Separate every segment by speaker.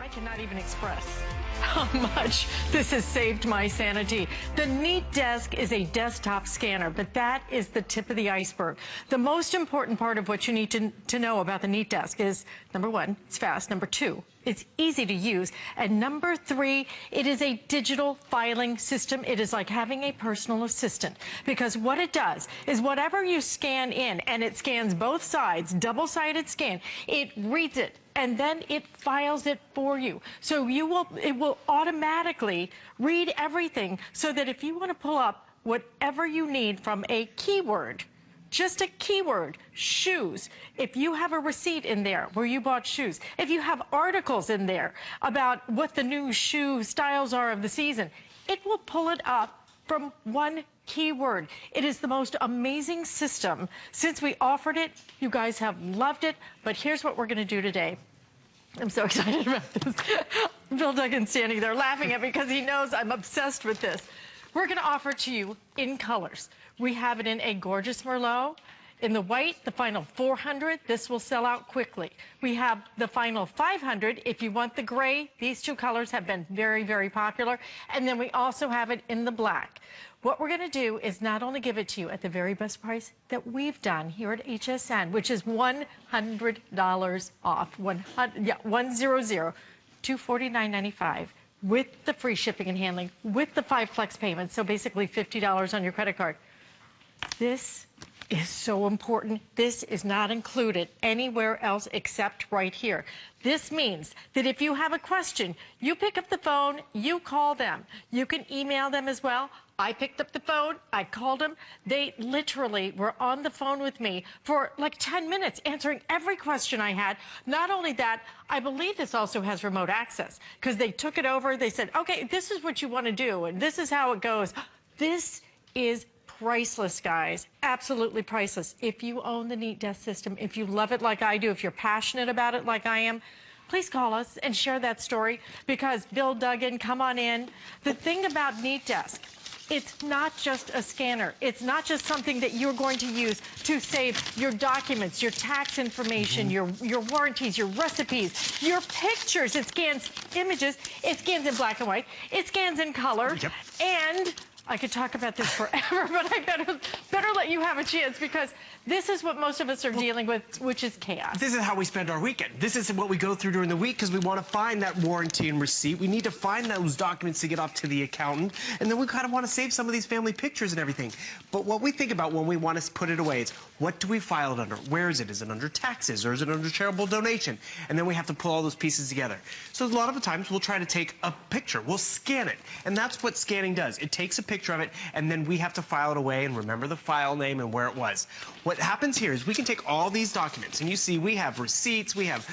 Speaker 1: I cannot even express how much this has saved my sanity. The NeatDesk is a desktop scanner, but that is the tip of the iceberg. The most important part of what you need to know about the NeatDesk is, number one, it's fast. Number two, it's easy to use. And number three, it is a digital filing system. It is like having a personal assistant, because what it does is whatever you scan in, and it scans both sides, double-sided scan, it reads it, and then it files it for you. So it will automatically read everything, so that if you want to pull up whatever you need from a keyword, just a keyword, shoes, if you have a receipt in there where you bought shoes, if you have articles in there about what the new shoe styles are of the season, it will pull it up from one keyword. It is the most amazing system. Since we offered it, you guys have loved it, but here's what we're going to do today. I'm so excited about this. Bill Duggan's standing there laughing at me because he knows I'm obsessed with this. We're going to offer it to you in colors. We have it in a gorgeous Merlot. In the white, the final 400, this will sell out quickly. We have the final 500. If you want the gray, these two colors have been very, very popular. And then we also have it in the black. What we're going to do is not only give it to you at the very best price that we've done here at HSN, which is $100 off, 100, $249.95. with the free shipping and handling, with the 5 flex payments, so basically $50 on your credit card. This is so important. This is not included anywhere else except right here. This means that if you have a question, you pick up the phone, you call them. You can email them as well. I picked up the phone, I called them. They literally were on the phone with me for like 10 minutes answering every question I had. Not only that, I believe this also has remote access, because they took it over, they said, okay, this is what you want to do, and this is how it goes. This is priceless, guys. Absolutely priceless. If you own the NeatDesk system, if you love it like I do, if you're passionate about it like I am, please call us and share that story, because Bill Duggan, come on in. The thing about NeatDesk, it's not just a scanner. It's not just something that you're going to use to save your documents, your tax information, your warranties, your recipes, your pictures. It scans images. It scans in black and white. It scans in color. Yep. And I could talk about this forever, but I better let you have a chance, because this is what most of us are dealing with, which is chaos.
Speaker 2: This is how we spend our weekend. This is what we go through during the week, because we want to find that warranty and receipt. We need to find those documents to get off to the accountant, and then we kind of want to save some of these family pictures and everything. But what we think about when we want to put it away is, what do we file it under? Where is it? Is it under taxes, or is it under charitable donation? And then we have to pull all those pieces together. So a lot of the times we'll try to take a picture. We'll scan it, and that's what scanning does. It takes a picture of it, and then we have to file it away and remember the file name and where it was. What happens here is we can take all these documents, and you see we have receipts, we have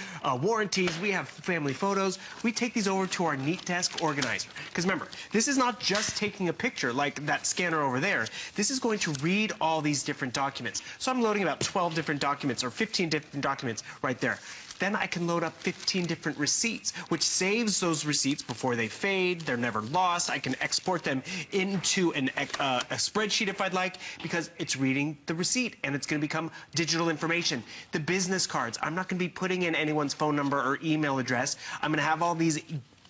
Speaker 2: warranties, we have family photos. We take these over to our NeatDesk organizer, because remember, this is not just taking a picture like that scanner over there. This is going to read all these different documents. So I'm loading about 12 different documents, or 15 different documents right there. Then I can load up 15 different receipts, which saves those receipts before they fade. They're never lost. I can export them into a spreadsheet if I'd like, because it's reading the receipt and it's going to become digital information. The business cards, I'm not going to be putting in anyone's phone number or email address. I'm going to have all these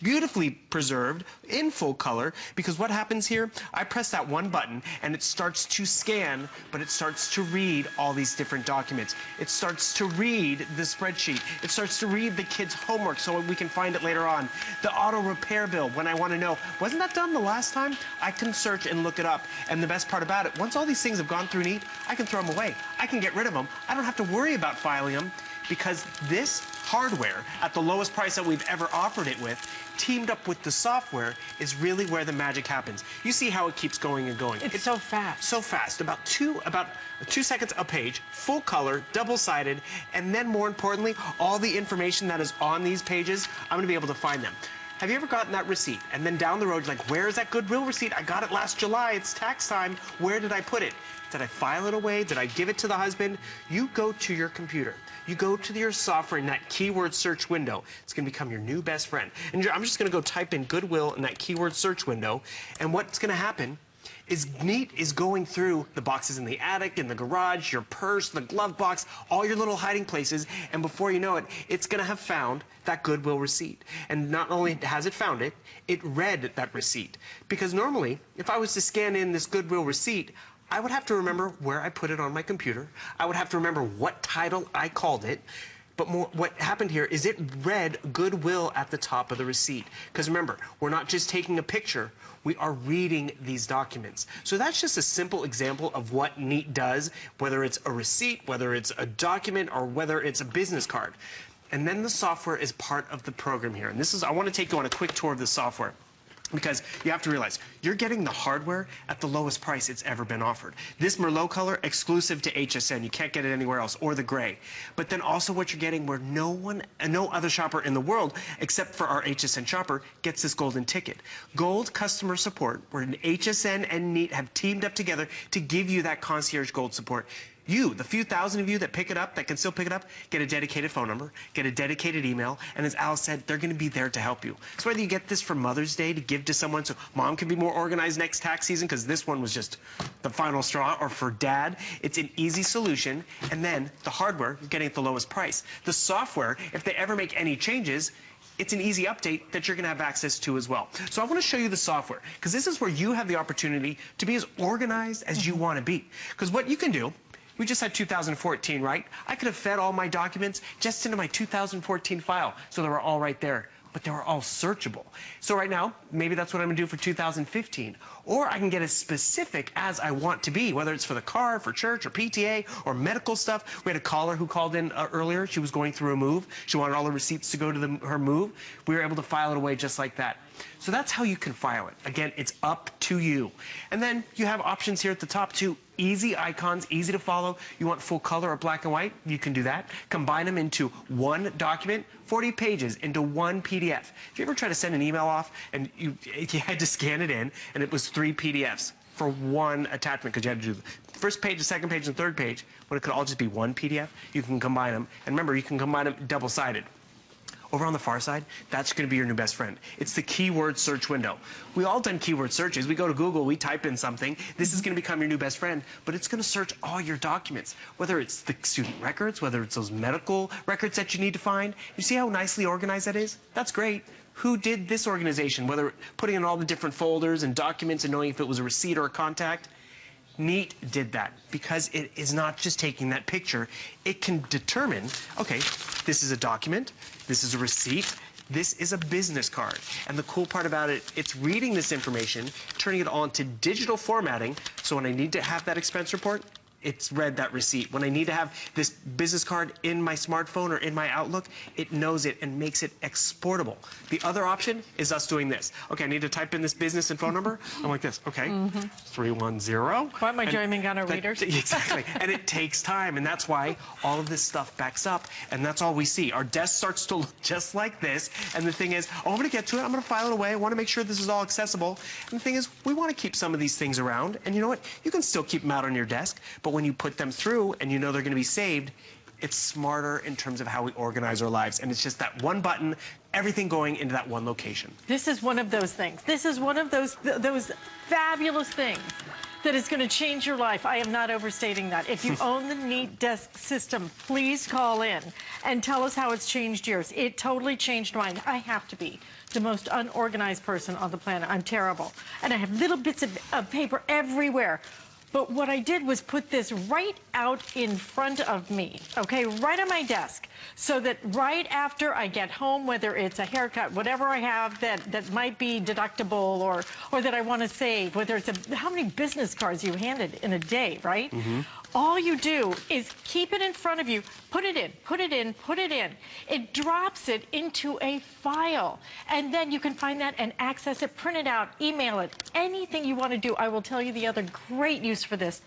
Speaker 2: beautifully preserved in full color, because what happens here, I press that one button and it starts to scan, but it starts to read all these different documents. It starts to read the spreadsheet. It starts to read the kids' homework so we can find it later on. The auto repair bill, when I want to know, wasn't that done the last time? I can search and look it up. And the best part about it, once all these things have gone through Neat, I can throw them away. I can get rid of them. I don't have to worry about filing them, because this hardware, at the lowest price that we've ever offered it with, teamed up with the software, is really where the magic happens. You see how it keeps going and going.
Speaker 1: It's so fast.
Speaker 2: So fast. About 2 seconds a page, full color, double-sided, and then more importantly, all the information that is on these pages, I'm going to be able to find them. Have you ever gotten that receipt, and then down the road, you're like, where is that Goodwill receipt? I got it last July. It's tax time. Where did I put it? Did I file it away? Did I give it to the husband? You go to your computer. You go to your software in that keyword search window. It's going to become your new best friend. And I'm just going to go type in Goodwill in that keyword search window. And what's going to happen is Neat is going through the boxes in the attic, in the garage, your purse, the glove box, all your little hiding places, and before you know it, it's going to have found that Goodwill receipt. And not only has it found it, it read that receipt. Because normally, if I was to scan in this Goodwill receipt, I would have to remember where I put it on my computer. I would have to remember what title I called it. But what happened here is it read Goodwill at the top of the receipt. Because remember, we're not just taking a picture, we are reading these documents. So that's just a simple example of what Neat does, whether it's a receipt, whether it's a document, or whether it's a business card. And then the software is part of the program here. And this is, I want to take you on a quick tour of the software. Because you have to realize, you're getting the hardware at the lowest price it's ever been offered. This Merlot color, exclusive to HSN. You can't get it anywhere else, or the gray. But then also what you're getting where no other shopper in the world, except for our HSN shopper, gets this golden ticket. Gold customer support, where HSN and Neat have teamed up together to give you that concierge gold support. You, the few thousand of you that pick it up, that can still pick it up, get a dedicated phone number, get a dedicated email, and as Al said, they're going to be there to help you. So whether you get this for Mother's Day to give to someone so mom can be more organized next tax season, because this one was just the final straw, or for dad, it's an easy solution. And then the hardware, you're getting at the lowest price. The software, if they ever make any changes, it's an easy update that you're going to have access to as well. So I want to show you the software, because this is where you have the opportunity to be as organized as you want to be. Because what you can do, we just had 2014, right? I could have fed all my documents just into my 2014 file, so they were all right there. But they were all searchable. So right now, maybe that's what I'm going to do for 2015. Or I can get as specific as I want to be, whether it's for the car, for church, or PTA, or medical stuff. We had a caller who called in earlier. She was going through a move. She wanted all the receipts to go to her move. We were able to file it away just like that. So that's how you can file it. Again, it's up to you. And then you have options here at the top too. Easy icons, easy to follow. You want full color or black and white? You can do that. Combine them into one document, 40 pages into one PDF. If you ever try to send an email off and you had to scan it in and it was 3 PDFs for one attachment because you had to do the first page, the second page, and third page, when it could all just be one PDF, you can combine them. And remember, you can combine them double-sided. Over on the far side, that's going to be your new best friend. It's the keyword search window. We all done keyword searches. We go to Google, we type in something. This is going to become your new best friend, but it's going to search all your documents, whether it's the student records, whether it's those medical records that you need to find. You see how nicely organized that is? That's great. Who did this organization? Whether putting in all the different folders and documents and knowing if it was a receipt or a contact. Neat did that because it is not just taking that picture. It can determine, okay, this is a document, this is a receipt, this is a business card. And the cool part about it, it's reading this information, turning it on to digital formatting, so when I need to have that expense report, it's read that receipt. When I need to have this business card in my smartphone or in my Outlook, it knows it and makes it exportable. The other option is us doing this. Okay, I need to type in this business and phone number. I'm like this, okay, 310.
Speaker 1: Why am I joining on our readers?
Speaker 2: Exactly, and it takes time, and that's why all of this stuff backs up, and that's all we see. Our desk starts to look just like this, and the thing is, oh, I'm going to get to it, I'm going to file it away, I want to make sure this is all accessible, and the thing is, we want to keep some of these things around, and you know what? You can still keep them out on your desk, but when you put them through and you know they're going to be saved, it's smarter in terms of how we organize our lives. And it's just that one button, everything going into that one location.
Speaker 1: This is one of those things. This is one of those fabulous things that is going to change your life. I am not overstating that. If you own the NeatDesk system, please call in and tell us how it's changed yours. It totally changed mine. I have to be the most unorganized person on the planet. I'm terrible. And I have little bits of paper everywhere. But what I did was put this right out in front of me, okay, right on my desk, so that right after I get home, whether it's a haircut, whatever I have that might be deductible or that I want to save, whether it's how many business cards you handed in a day, right? All you do is keep it in front of you, put it in, put it in, put it in. It drops it into a file, and then you can find that and access it, print it out, email it, anything you want to do. I will tell you the other great use for this.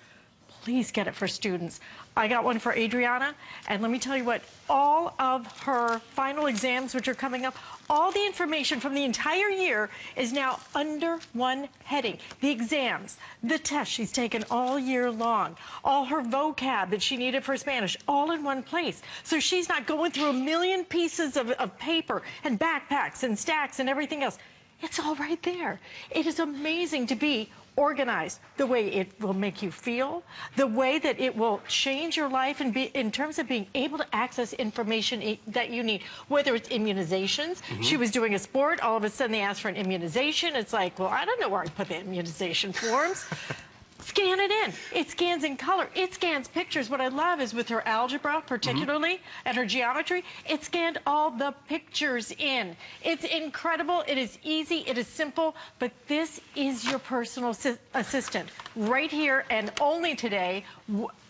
Speaker 1: Please get it for students. I got one for Adriana, and let me tell you what, all of her final exams, which are coming up, all the information from the entire year is now under one heading. The exams, the tests she's taken all year long, all her vocab that she needed for Spanish, all in one place. So she's not going through a million pieces of paper and backpacks and stacks and everything else. It's all right there. It is amazing to be organized, the way it will make you feel, the way that it will change your life and be in terms of being able to access information that you need, whether it's immunizations. She was doing a sport, all of a sudden they asked for an immunization. It's like, well, I don't know where I put the immunization forms. Scan it in. It scans in color. It scans pictures. What I love is with her algebra, particularly, and her geometry, it scanned all the pictures in. It's incredible. It is easy. It is simple. But this is your personal assistant right here, and only today,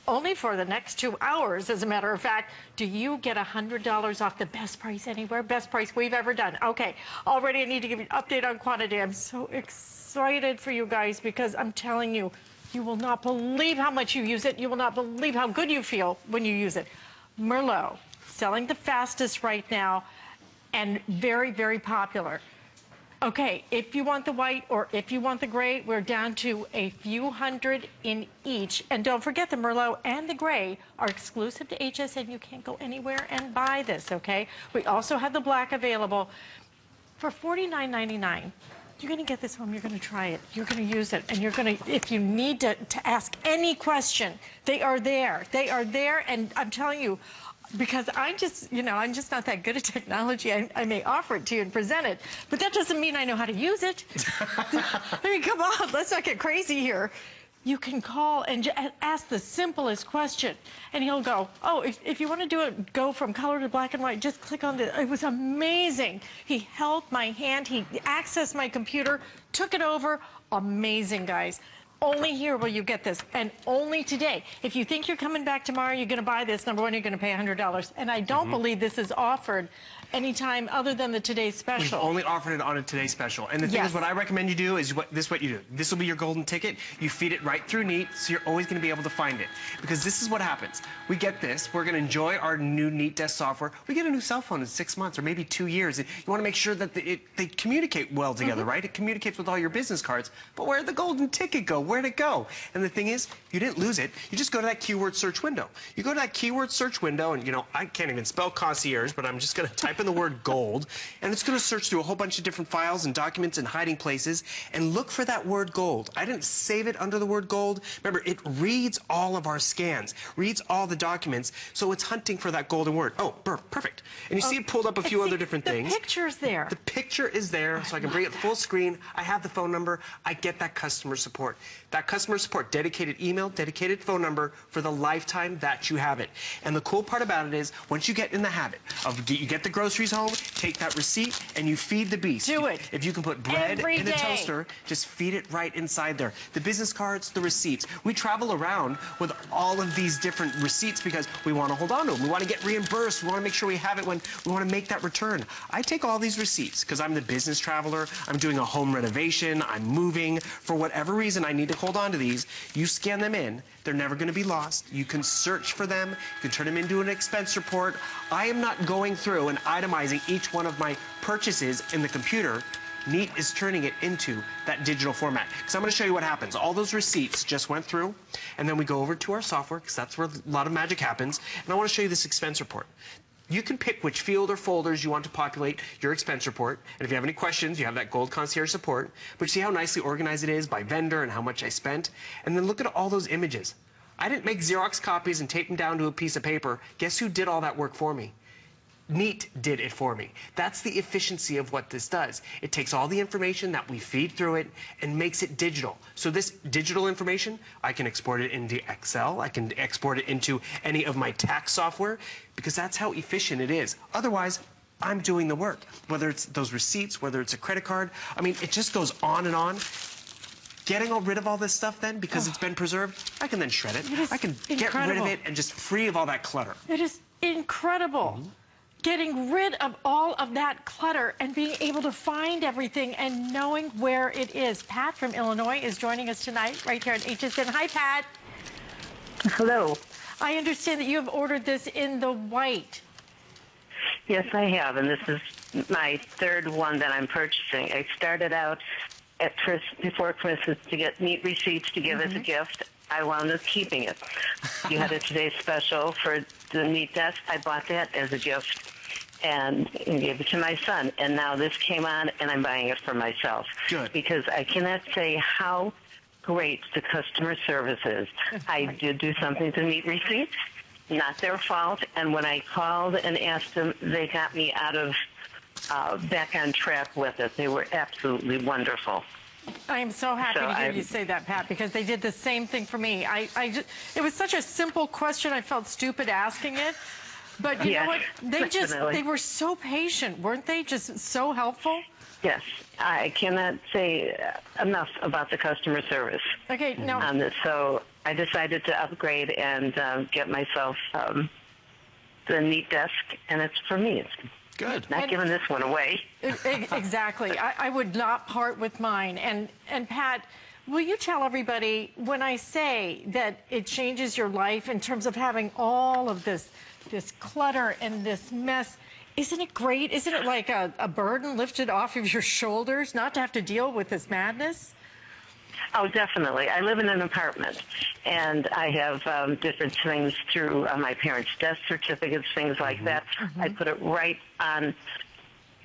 Speaker 1: only for the next 2 hours, as a matter of fact, do you get $100 off the best price anywhere, best price we've ever done. Okay, already I need to give you an update on quantity. I'm so excited for you guys because I'm telling you, you will not believe how much you use it. You will not believe how good you feel when you use it. Merlot, selling the fastest right now and very, very popular. Okay, if you want the white or if you want the gray, we're down to a few hundred in each. And don't forget, the Merlot and the gray are exclusive to HSN. You can't go anywhere and buy this, okay? We also have the black available for $49.99. You're going to get this home. You're going to try it. You're going to use it. And you're going to, if you need to ask any question, they are there. They are there. And I'm telling you, because I'm just not that good at technology. I may offer it to you and present it, but that doesn't mean I know how to use it. I mean, come on. Let's not get crazy here. You can call and ask the simplest question, and he'll go, oh, if you want to do it, go from color to black and white, just click on it. It was amazing. He held my hand. He accessed my computer, took it over. Amazing, guys. Only here will you get this, and only today. If you think you're coming back tomorrow, you're going to buy this, number one, you're going to pay $100. And I don't believe this is offered anytime other than the Today's Special.
Speaker 2: We've only offered it on a Today's Special. And the thing is, what I recommend you do is what you do. This will be your golden ticket. You feed it right through Neat, so you're always going to be able to find it. Because this is what happens. We get this. We're going to enjoy our new NeatDesk software. We get a new cell phone in 6 months or maybe 2 years. And you want to make sure that they communicate well together, right? It communicates with all your business cards. But where'd the golden ticket go? Where'd it go? And the thing is, you didn't lose it. You just go to that keyword search window. You go to that keyword search window, and, I can't even spell concierge, but I'm just going to type in the word gold. And it's going to search through a whole bunch of different files and documents and hiding places and look for that word gold. I didn't save it under the word gold. Remember, it reads all of our scans, reads all the documents, so it's hunting for that golden word. Oh, perfect. And you see it pulled up a few other different things.
Speaker 1: The picture's there.
Speaker 2: The picture is there, so I can bring it full screen. I have the phone number. I get that customer support. That customer support, dedicated email, dedicated phone number for the lifetime that you have it. And the cool part about it is, once you get in the habit of you get the groceries home, take that receipt and you feed the beast.
Speaker 1: Do it.
Speaker 2: If you can put bread in a toaster, just feed it right inside there. The business cards, the receipts. We travel around with all of these different receipts because we want to hold on to them. We want to get reimbursed. We want to make sure we have it when we want to make that return. I take all these receipts because I'm the business traveler. I'm doing a home renovation. I'm moving. For whatever reason, I need to hold on to these. You scan them in. They're never going to be lost. You can search for them. You can turn them into an expense report. I am not going through and itemizing each one of my purchases in the computer. Neat is turning it into that digital format. Because I'm going to show you what happens. All those receipts just went through, and then we go over to our software, because that's where a lot of magic happens. And I want to show you this expense report. You can pick which field or folders you want to populate your expense report. And if you have any questions, you have that Gold Concierge support. But you see how nicely organized it is by vendor and how much I spent? And then look at all those images. I didn't make Xerox copies and tape them down to a piece of paper. Guess who did all that work for me? Neat did it for me. That's the efficiency of what this does. It takes all the information that we feed through it and makes it digital. So this digital information, I can export it into Excel. I can export it into any of my tax software because that's how efficient it is. Otherwise, I'm doing the work. Whether it's those receipts, whether it's a credit card. I mean, it just goes on and on. Getting rid of all this stuff then, because it's been preserved, I can then shred it. I can get rid of it and just free of all that clutter.
Speaker 1: It is incredible. Getting rid of all of that clutter and being able to find everything and knowing where it is. Pat from Illinois is joining us tonight right here at HSN. Hi, Pat.
Speaker 3: Hello.
Speaker 1: I understand that you have ordered this in the white.
Speaker 3: Yes, I have, and this is my third one that I'm purchasing. I started out before Christmas to get neat receipts to give as a gift. I wound up keeping it. You had a Today's Special for the NeatDesk. I bought that as a gift. and gave it to my son. And now this came on, and I'm buying it for myself.
Speaker 2: Good.
Speaker 3: Because I cannot say how great the customer service is. I did do something to Neat Receipts, not their fault. And when I called and asked them, they got me out of back on track with it. They were absolutely wonderful.
Speaker 1: I am so happy to hear you say that, Pat, because they did the same thing for me. It was such a simple question. I felt stupid asking it. But you know what? They were so patient, weren't they? Just so helpful.
Speaker 3: Yes, I cannot say enough about the customer service.
Speaker 1: Okay, now
Speaker 3: on this. So I decided to upgrade and get myself the NeatDesk, and it's for me. It's
Speaker 2: good.
Speaker 3: Not giving this one away.
Speaker 1: Exactly. I would not part with mine. And Pat, will you tell everybody, when I say that it changes your life in terms of having all of this clutter and this mess, isn't it great? Isn't it like a burden lifted off of your shoulders not to have to deal with this madness?
Speaker 3: Oh, definitely. I live in an apartment, and I have different things through my parents' death certificates, things like that. I put it right on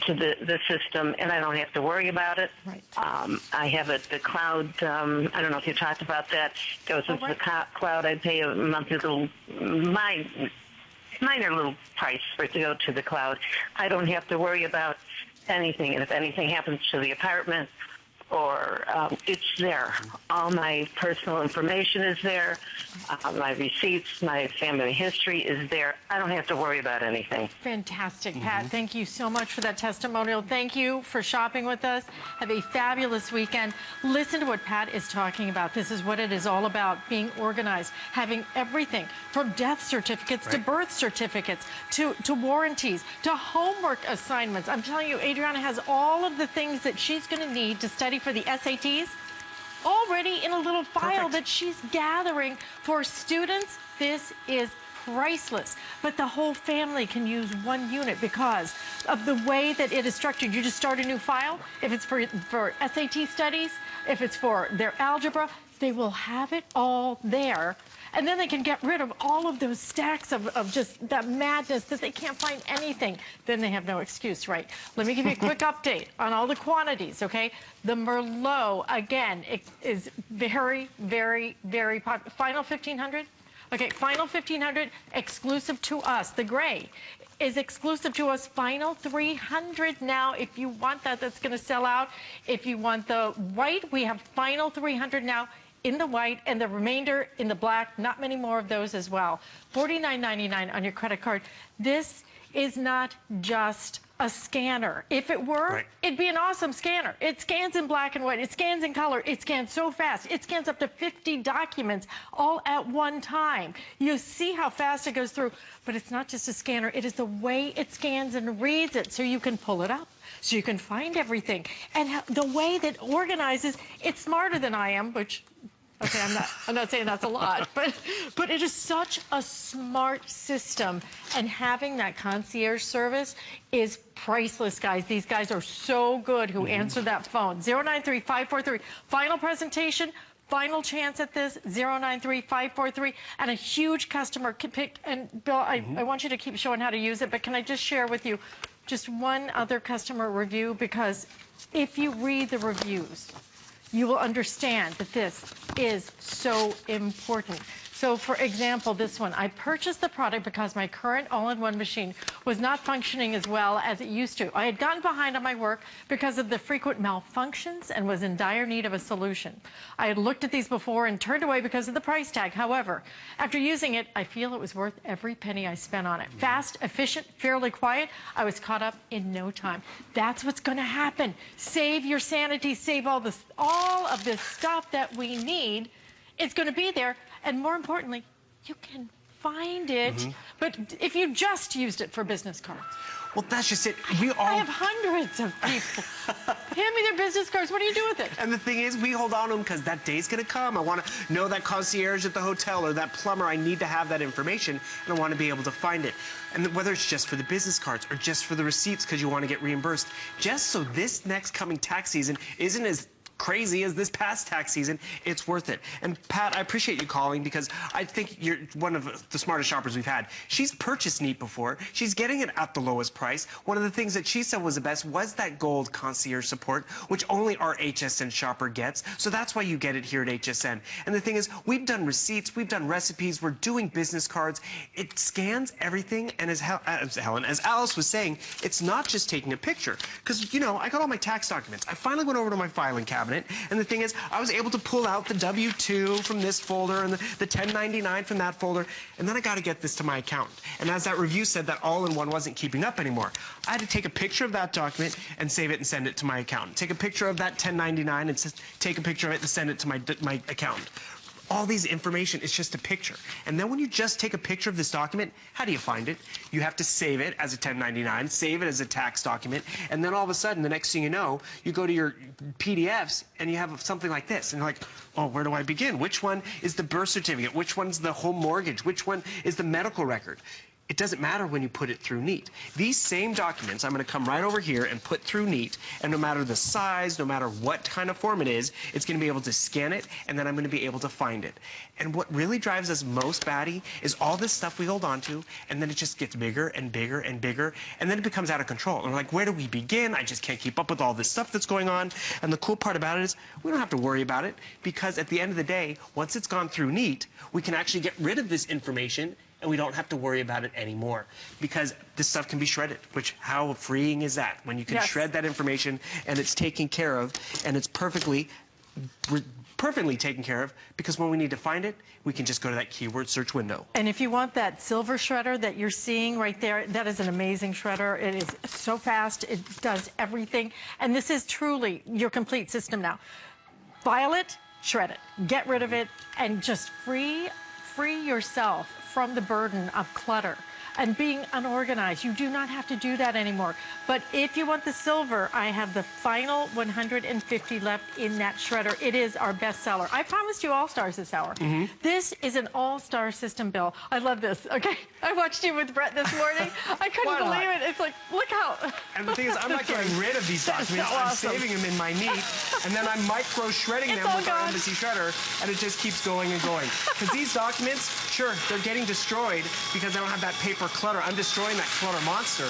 Speaker 3: to the system, and I don't have to worry about it.
Speaker 1: Right.
Speaker 3: I have the cloud. I don't know if you talked about that. Goes into the cloud. I pay a monthly little minor little price for it to go to the cloud. I don't have to worry about anything, and if anything happens to the apartment, or it's there. All my personal information is there. My receipts, my family history is there. I don't have to worry about anything.
Speaker 1: Fantastic, Pat. Thank you so much for that testimonial. Thank you for shopping with us. Have a fabulous weekend. Listen to what Pat is talking about. This is what it is all about, being organized, having everything from death certificates to birth certificates to warranties to homework assignments. I'm telling you, Adriana has all of the things that she's going to need to study for the SATs already in a little file that she's gathering for students. This is priceless. But the whole family can use one unit because of the way that it is structured. You just start a new file. If it's for SAT studies, if it's for their algebra, they will have it all there. And then they can get rid of all of those stacks of just that madness that they can't find anything. Then they have no excuse, right? Let me give you a quick update on all the quantities, okay? The Merlot, again, is very, very, very popular. Final 1,500? Okay, final 1,500, exclusive to us. The gray is exclusive to us. Final 300 now. If you want that, that's going to sell out. If you want the white, we have final 300 now in the white, and the remainder in the black. Not many more of those as well. $49.99 on your credit card. This is not just a scanner. If it were, it'd be an awesome scanner. It scans in black and white. It scans in color. It scans so fast. It scans up to 50 documents all at one time. You see how fast it goes through. But it's not just a scanner. It is the way it scans and reads it, so you can pull it up, so you can find everything. And the way that organizes, it's smarter than I am, which... Okay, I'm not saying that's a lot, but it is such a smart system, and having that concierge service is priceless, guys. These guys are so good who answer that phone. 093-543. Final presentation, final chance at this, 093-543, and a huge customer can pick. And Bill, I want you to keep showing how to use it, but can I just share with you just one other customer review? Because if you read the reviews, you will understand that this is so important. So, for example, this one, I purchased the product because my current all-in-one machine was not functioning as well as it used to. I had gotten behind on my work because of the frequent malfunctions and was in dire need of a solution. I had looked at these before and turned away because of the price tag. However, after using it, I feel it was worth every penny I spent on it. Fast, efficient, fairly quiet. I was caught up in no time. That's what's going to happen. Save your sanity. Save all of this stuff that we need. It's going to be there. And more importantly, you can find it. But if you just used it for business cards.
Speaker 2: Well, that's just it.
Speaker 1: I have hundreds of people. Hand me their business cards. What do you do with it?
Speaker 2: And the thing is, we hold on to them because that day's going to come. I want to know that concierge at the hotel or that plumber. I need to have that information, and I want to be able to find it. And whether it's just for the business cards or just for the receipts because you want to get reimbursed, just so this next coming tax season isn't as crazy as this past tax season, it's worth it. And Pat, I appreciate you calling because I think you're one of the smartest shoppers we've had. She's purchased Neat before. She's getting it at the lowest price. One of the things that she said was the best was that gold concierge support, which only our HSN shopper gets. So that's why you get it here at HSN. And the thing is, we've done receipts, we've done recipes, we're doing business cards. It scans everything, and as Alice was saying, it's not just taking a picture. Because, you know, I got all my tax documents. I finally went over to my filing cabinet, and the thing is, I was able to pull out the W-2 from this folder and the 1099 from that folder, and then I got to get this to my accountant. And as that review said, that all-in-one wasn't keeping up anymore. I had to take a picture of that document and save it and send it to my accountant. Take a picture of that 1099 and take a picture of it and send it to my accountant. All these information is just a picture. And then when you just take a picture of this document, how do you find it? You have to save it as a 1099, save it as a tax document, and then all of a sudden, the next thing you know, you go to your PDFs and you have something like this. And you're like, oh, where do I begin? Which one is the birth certificate? Which one's the home mortgage? Which one is the medical record? It doesn't matter when you put it through Neat. These same documents, I'm going to come right over here and put through Neat, and no matter the size, no matter what kind of form it is, it's going to be able to scan it, and then I'm going to be able to find it. And what really drives us most batty is all this stuff we hold on to, and then it just gets bigger and bigger and bigger, and then it becomes out of control. And we're like, where do we begin? I just can't keep up with all this stuff that's going on. And the cool part about it is we don't have to worry about it, because at the end of the day, once it's gone through Neat, we can actually get rid of this information, and we don't have to worry about it anymore, because this stuff can be shredded, which how freeing is that when you can shred that information and it's taken care of, and it's perfectly taken care of, because when we need to find it, we can just go to that keyword search window.
Speaker 1: And if you want that silver shredder that you're seeing right there, that is an amazing shredder. It is so fast. It does everything. And this is truly your complete system now. File it, shred it, get rid of it, and just free yourself from the burden of clutter and being unorganized. You do not have to do that anymore. But if you want the silver, I have the final 150 left in that shredder. It is our best seller. I promised you all-stars this hour. This is an all-star system, Bill. I love this, okay? I watched you with Brett this morning. I couldn't believe it. It's like, look how...
Speaker 2: And the thing is, I'm not getting rid of these documents.
Speaker 1: So awesome.
Speaker 2: I'm saving them in my Neat, and then I'm micro-shredding them with our embassy shredder, and it just keeps going and going. Because these documents, sure, they're getting destroyed because I don't have that paper clutter. I'm destroying that clutter monster.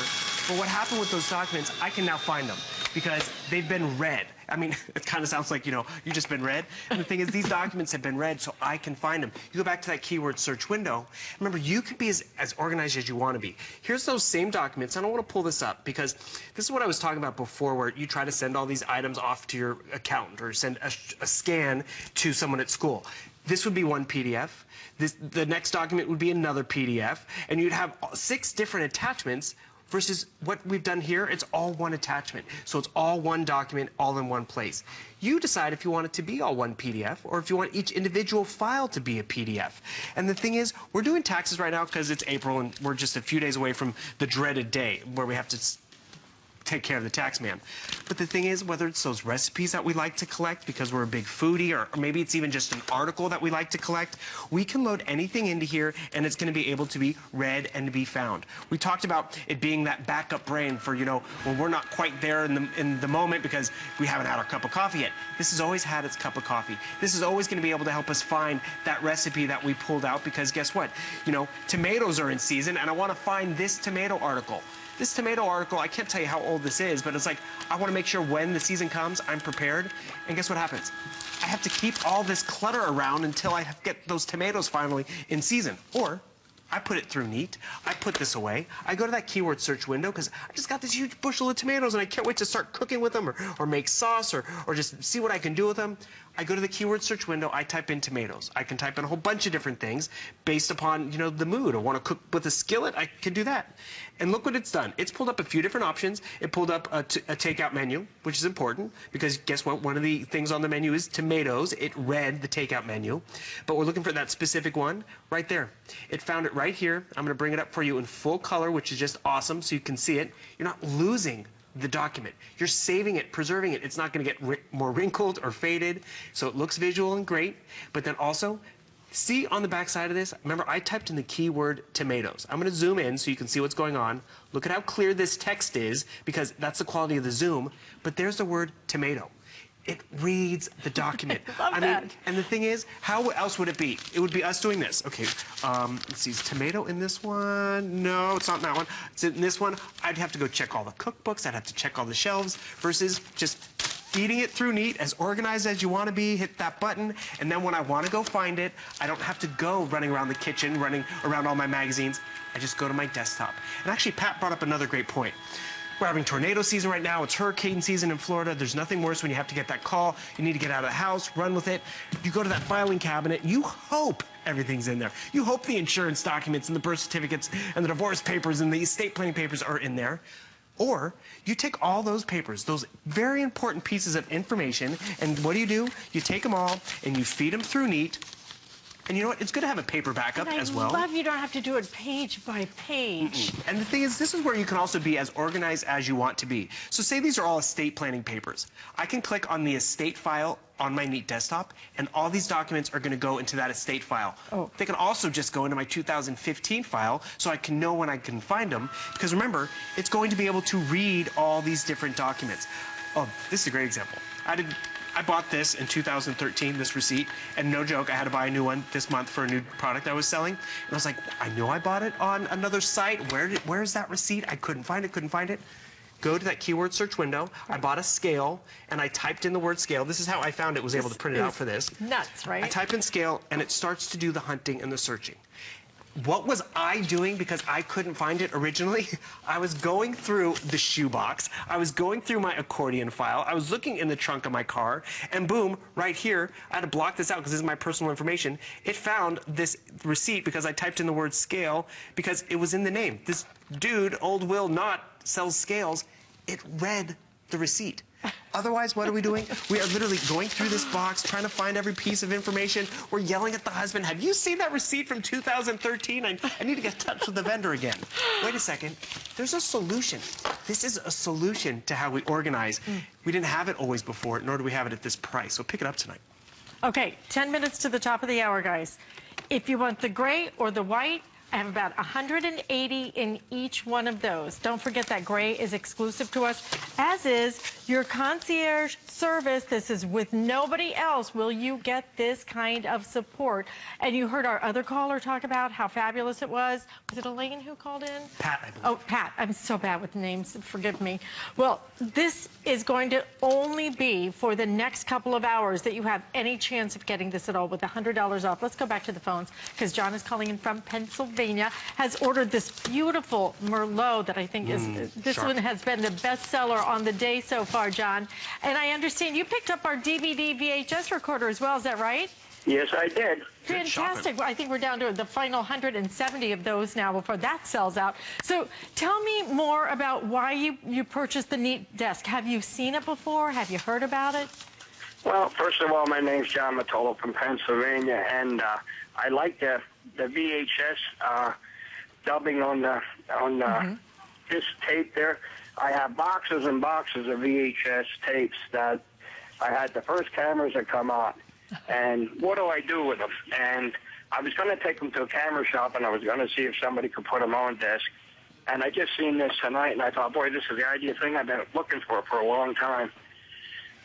Speaker 2: But what happened with those documents, I can now find them because they've been read. I mean, it kind of sounds like, you know, you've just been read. And the thing is, these documents have been read, so I can find them. You go back to that keyword search window. Remember, you can be as organized as you want to be. Here's those same documents. I don't want to pull this up because this is what I was talking about before, where you try to send all these items off to your accountant or send a scan to someone at school. This would be one PDF. The next document would be another PDF. And you'd have 6 different attachments versus what we've done here. It's all one attachment. So it's all one document, all in one place. You decide if you want it to be all one PDF or if you want each individual file to be a PDF. And the thing is, we're doing taxes right now because it's April and we're just a few days away from the dreaded day where we have to take care of the tax man. But the thing is, whether it's those recipes that we like to collect because we're a big foodie, or maybe it's even just an article that we like to collect, we can load anything into here and it's going to be able to be read and to be found. We talked about it being that backup brain for, you know, when we're not quite there in the moment because we haven't had our cup of coffee yet. This has always had its cup of coffee. This is always going to be able to help us find that recipe that we pulled out, because guess what? You know, tomatoes are in season and I want to find this tomato article. This tomato article, I can't tell you how old this is, but it's like, I want to make sure when the season comes, I'm prepared. And guess what happens? I have to keep all this clutter around until I get those tomatoes finally in season. Or I put it through Neat. I put this away. I go to that keyword search window because I just got this huge bushel of tomatoes and I can't wait to start cooking with them or make sauce or just see what I can do with them. I go to the keyword search window. I type in tomatoes. I can type in a whole bunch of different things based upon, you know, the mood. I want to cook with a skillet. I can do that. And look what it's done. It's pulled up a few different options. It pulled up a takeout menu, which is important because guess what? One of the things on the menu is tomatoes. It read the takeout menu, but we're looking for that specific one right there. It found it right here. I'm going to bring it up for you in full color, which is just awesome so you can see it. You're not losing the document. You're saving it, preserving it. It's not going to get more wrinkled or faded, so it looks visual and great. But then also, see on the back side of this, remember I typed in the keyword tomatoes. I'm going to zoom in so you can see what's going on. Look at how clear this text is because that's the quality of the zoom. But there's the word tomato. It reads the document.
Speaker 1: Love that.
Speaker 2: And the thing is, how else would it be? It would be us doing this. Okay, let's see, is tomato in this one? No, it's not in that one. It's in this one. I'd have to go check all the cookbooks. I'd have to check all the shelves versus just feeding it through Neat, as organized as you want to be, hit that button, and then when I want to go find it, I don't have to go running around the kitchen, running around all my magazines. I just go to my desktop. And actually, Pat brought up another great point. We're having tornado season right now. It's hurricane season in Florida. There's nothing worse when you have to get that call. You need to get out of the house, run with it. You go to that filing cabinet. You hope everything's in there. You hope the insurance documents and the birth certificates and the divorce papers and the estate planning papers are in there. Or you take all those papers, those very important pieces of information, and what do? You take them all and you feed them through Neat. And you know what? It's good to have a paper backup as well.
Speaker 1: I love you don't have to do it page by page.
Speaker 2: And the thing is, this is where you can also be as organized as you want to be. So say these are all estate planning papers. I can click on the estate file on my Neat desktop, and all these documents are going to go into that estate file.
Speaker 1: Oh.
Speaker 2: They can also just go into my 2015 file, so I can know when I can find them. Because remember, it's going to be able to read all these different documents. Oh, this is a great example. I bought this in 2013, this receipt, and no joke, I had to buy a new one this month for a new product I was selling. And I was like, I know I bought it on another site. Where is that receipt? I couldn't find it. Go to that keyword search window. I bought a scale, and I typed in the word scale. This is how I found it, was able to print it out for this.
Speaker 1: Nuts, right?
Speaker 2: I type in scale, and it starts to do the hunting and the searching. What was I doing because I couldn't find it originally? I was going through the shoebox. I was going through my accordion file. I was looking in the trunk of my car, and boom, right here, I had to block this out because this is my personal information. It found this receipt because I typed in the word scale because it was in the name. This dude, Old Will Not, sells scales. It read the receipt. Otherwise, what are we doing? We are literally going through this box, trying to find every piece of information. We're yelling at the husband, have you seen that receipt from 2013? I need to get in touch with the vendor again. Wait a second. There's a solution. This is a solution to how we organize. We didn't have it always before, nor do we have it at this price. So pick it up tonight.
Speaker 1: Okay, 10 minutes to the top of the hour, guys. If you want the gray or the white, I have about 180 in each one of those. Don't forget that gray is exclusive to us, as is your concierge service. This is with nobody else will you get this kind of support. And you heard our other caller talk about how fabulous it was. Was it Elaine who called in?
Speaker 2: Pat, I believe.
Speaker 1: Oh, Pat. I'm so bad with names. Forgive me. Well, this is going to only be for the next couple of hours that you have any chance of getting this at all with $100 off. Let's go back to the phones because John is calling in from Pennsylvania. Has ordered this beautiful Merlot that I think is, this one has been the best seller on the day so far, John. And I understand you picked up our DVD VHS recorder as well, is that right?
Speaker 4: Yes, I did.
Speaker 1: Fantastic. I think we're down to the final 170 of those now before that sells out. So tell me more about why you purchased the NeatDesk. Have you seen it before? Have you heard about it?
Speaker 4: Well, first of all, my name's John Matolo from Pennsylvania, and I like the VHS dubbing on this tape there. I have boxes and boxes of VHS tapes that I had the first cameras that come out. And what do I do with them? And I was going to take them to a camera shop, and I was going to see if somebody could put them on desk. And I just seen this tonight, and I thought, boy, this is the ideal thing I've been looking for a long time.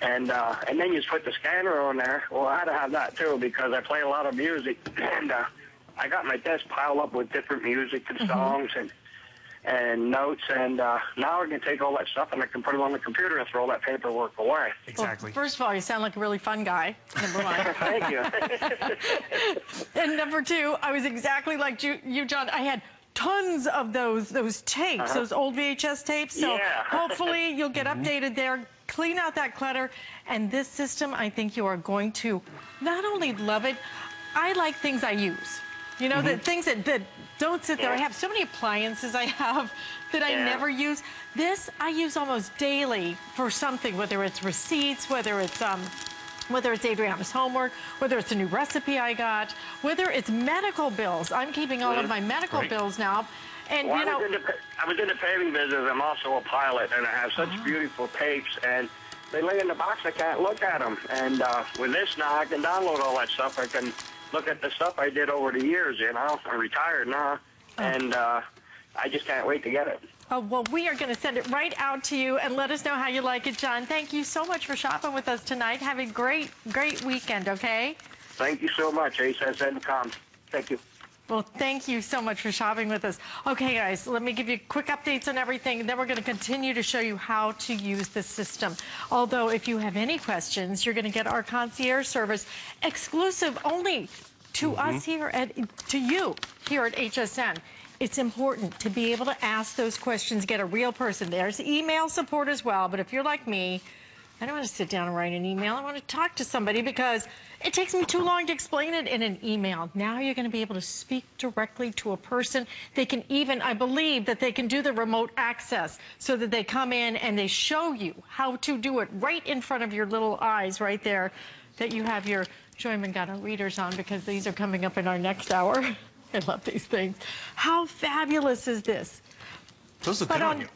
Speaker 4: And then you just put the scanner on there. Well, I had to have that, too, because I play a lot of music. And I got my desk piled up with different music and songs and notes. And now I can take all that stuff and I can put it on the computer and throw all that paperwork away.
Speaker 2: Exactly.
Speaker 1: Well, first of all, you sound like a really fun guy, number one.
Speaker 4: Thank you.
Speaker 1: And number two, I was exactly like you, John. I had tons of those tapes, those old VHS tapes. So hopefully you'll get updated there. Clean out that clutter. And this system, I think you are going to not only love it, I like things I use. You know, the things that don't sit there. I have so many appliances I have that I never use. This I use almost daily for something, whether it's receipts, whether it's Adriana's homework, whether it's a new recipe I got, whether it's medical bills. I'm keeping all of my medical bills now. And
Speaker 4: well,
Speaker 1: you know,
Speaker 4: I was in the paving business. I'm also a pilot, and I have such beautiful tapes, and they lay in the box. I can't look at them. And with this now, I can download all that stuff. I can look at the stuff I did over the years. You know, I'm retired now, and I just can't wait to get it.
Speaker 1: Oh, well, we are going to send it right out to you and let us know how you like it, John. Thank you so much for shopping with us tonight. Have a great, great weekend, okay?
Speaker 4: Thank you so much, HSN.com. Thank you.
Speaker 1: Well, thank you so much for shopping with us. Okay, guys, let me give you quick updates on everything, and then we're going to continue to show you how to use the system. Although, if you have any questions, you're going to get our concierge service exclusive only to us here to you here at HSN. It's important to be able to ask those questions, get a real person. There's email support as well, but if you're like me, I don't want to sit down and write an email. I want to talk to somebody because it takes me too long to explain it in an email. Now you're going to be able to speak directly to a person. They can even, I believe that they can do the remote access so that they come in and they show you how to do it right in front of your little eyes right there, that you have your Joyman got our readers on because these are coming up in our next hour. I love these things. How fabulous is this?
Speaker 2: Those look good on you.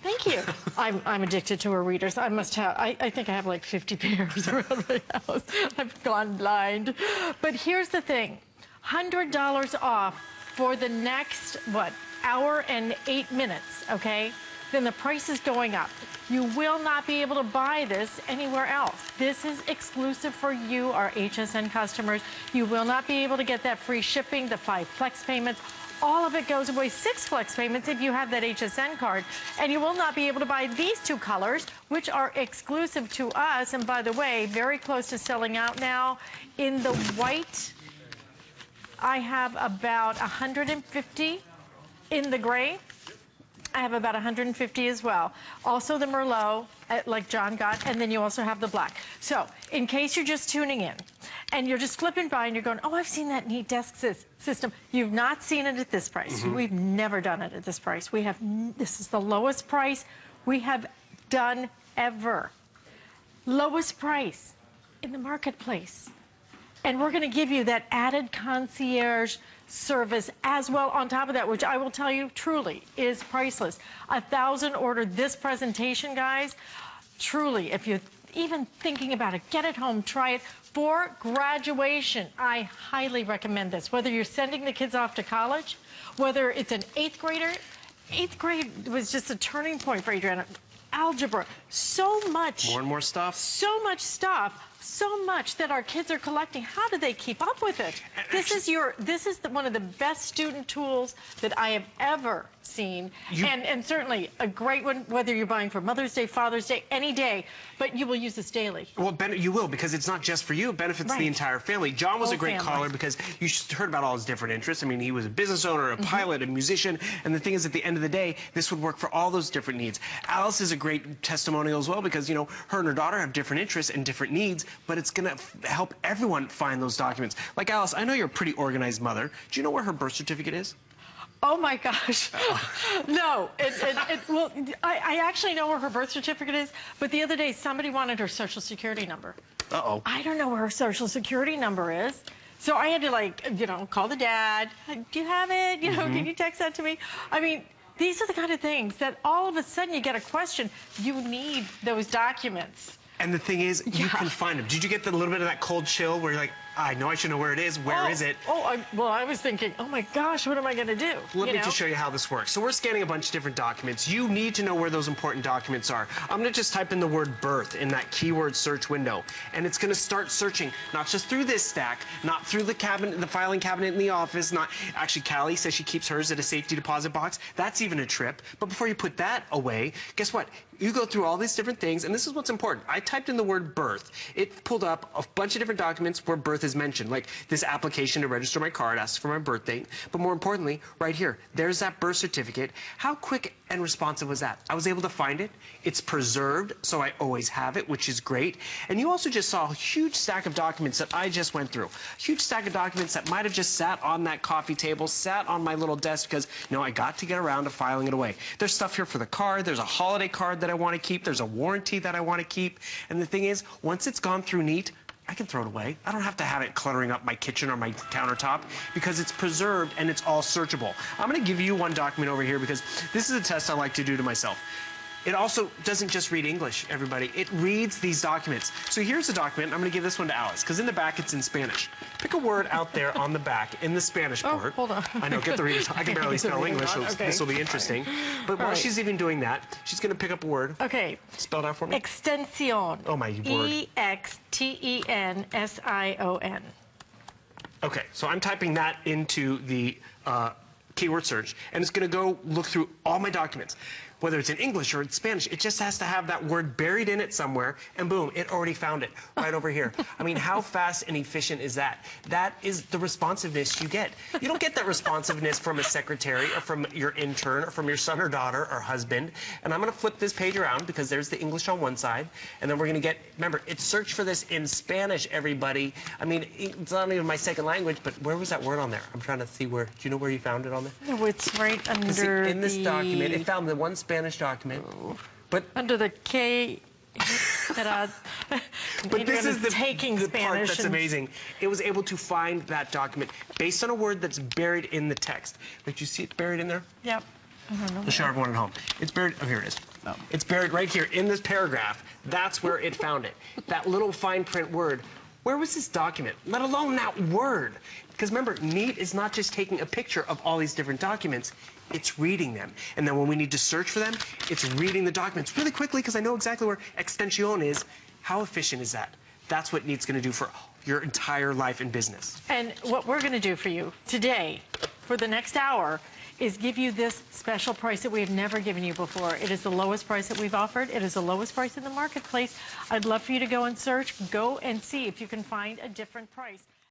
Speaker 1: Thank you. I'm addicted to her readers. I must have, I think I have like 50 pairs around my house. I've gone blind. But here's the thing, $100 off for the next, hour and 8 minutes, okay? Then the price is going up. You will not be able to buy this anywhere else. This is exclusive for you, our HSN customers. You will not be able to get that free shipping, the 5 flex payments. All of it goes away, 6 flex payments if you have that HSN card. And you will not be able to buy these 2 colors, which are exclusive to us. And by the way, very close to selling out now. In the white, I have about 150. In the gray, I have about 150 as well. Also the Merlot, like John got, and then you also have the black. So, in case you're just tuning in, and you're just flipping by and you're going, oh, I've seen that NeatDesk system. You've not seen it at this price. We've never done it at this price. This is the lowest price we have done ever. Lowest price in the marketplace. And we're going to give you that added concierge service as well on top of that, which I will tell you truly is priceless. 1,000 ordered this presentation, guys. Truly, if you're even thinking about it, get it home, try it. For graduation, I highly recommend this. Whether you're sending the kids off to college, whether it's an 8th grader, 8th grade was just a turning point for Adriana. Algebra, so much.
Speaker 2: More and more stuff.
Speaker 1: So much stuff. So much that our kids are collecting. How do they keep up with it? This is one of the best student tools that I have ever seen, and certainly a great one whether you're buying for Mother's Day, Father's Day, any day, but you will use this daily.
Speaker 2: Well, you will, because it's not just for you, it benefits the entire family. John was a great caller because you heard about all his different interests. I mean, he was a business owner, a pilot, a musician, and the thing is, at the end of the day, this would work for all those different needs. Alice is a great testimonial as well because, you know, her and her daughter have different interests and different needs, but it's going to help everyone find those documents. Like Alice, I know you're a pretty organized mother. Do you know where her birth certificate is?
Speaker 1: Oh my gosh. No, well, I actually know where her birth certificate is, but the other day somebody wanted her social security number.
Speaker 2: Uh-oh.
Speaker 1: I don't know where her social security number is. So I had to, like, you know, call the dad. Do you have it? You know, can you text that to me? I mean, these are the kind of things that all of a sudden you get a question. You need those documents.
Speaker 2: And the thing is, you can find them. Did you get a little bit of that cold chill where you're like, I know I should know where it is. Where is it?
Speaker 1: Well, I was thinking, oh my gosh, what am I going to do?
Speaker 2: Let me just show you how this works. So we're scanning a bunch of different documents. You need to know where those important documents are. I'm going to just type in the word birth in that keyword search window, and it's going to start searching, not just through this stack, not through the cabinet, the filing cabinet in the office, not actually. Callie says she keeps hers at a safety deposit box. That's even a trip. But before you put that away, guess what? You go through all these different things, and this is what's important. I typed in the word birth. It pulled up a bunch of different documents where birth is mentioned, like this application to register my car, it asks for my birth date. But more importantly, right here, there's that birth certificate. How quick and responsive was that? I was able to find it. It's preserved, so I always have it, which is great. And you also just saw a huge stack of documents that I just went through. A huge stack of documents that might have just sat on that coffee table, sat on my little desk because, I got to get around to filing it away. There's stuff here for the card. There's a holiday card that I want to keep. There's a warranty that I want to keep. And the thing is, once it's gone through Neat, I can throw it away. I don't have to have it cluttering up my kitchen or my countertop because it's preserved and it's all searchable. I'm going to give you one document over here because this is a test I like to do to myself. It also doesn't just read English, everybody. It reads these documents. So here's a document. I'm going to give this one to Alice, because in the back it's in Spanish. Pick a word out there on the back in the Spanish part.
Speaker 1: Hold on.
Speaker 2: I know, get the readers. I can barely spell English, so
Speaker 1: okay.
Speaker 2: this will be interesting. But while she's even doing that, she's going to pick up a word.
Speaker 1: Okay.
Speaker 2: Spell it out for me.
Speaker 1: Extension.
Speaker 2: Oh, my word.
Speaker 1: E-X-T-E-N-S-I-O-N.
Speaker 2: Okay, so I'm typing that into the keyword search, and it's going to go look through all my documents. Whether it's in English or in Spanish, it just has to have that word buried in it somewhere, and boom, it already found it right over here. I mean, how fast and efficient is that? That is the responsiveness you get. You don't get that responsiveness from a secretary or from your intern or from your son or daughter or husband. And I'm going to flip this page around because there's the English on one side, and then we're going to get, remember, it's search for this in Spanish, everybody. I mean, it's not even my second language, but where was that word on there? I'm trying to see where, do you know where you found it on there?
Speaker 1: No, it's right under
Speaker 2: in this document, it found the one Spanish document, but
Speaker 1: under the K.
Speaker 2: But this is the part that's
Speaker 1: and...
Speaker 2: amazing. It was able to find that document based on a word that's buried in the text. Did you see it buried in there?
Speaker 1: Yep. I don't know.
Speaker 2: Let's show everyone at home. It's buried. Oh, here it is. Oh. It's buried right here in this paragraph. That's where it found it. That little fine print word. Where was this document? Let alone that word. Because remember, Neat is not just taking a picture of all these different documents, it's reading them. And then when we need to search for them, it's reading the documents really quickly because I know exactly where extension is. How efficient is that? That's what Neat's going to do for your entire life in business.
Speaker 1: And what we're going to do for you today, for the next hour, is give you this special price that we have never given you before. It is the lowest price that we've offered. It is the lowest price in the marketplace. I'd love for you to go and search. Go and see if you can find a different price.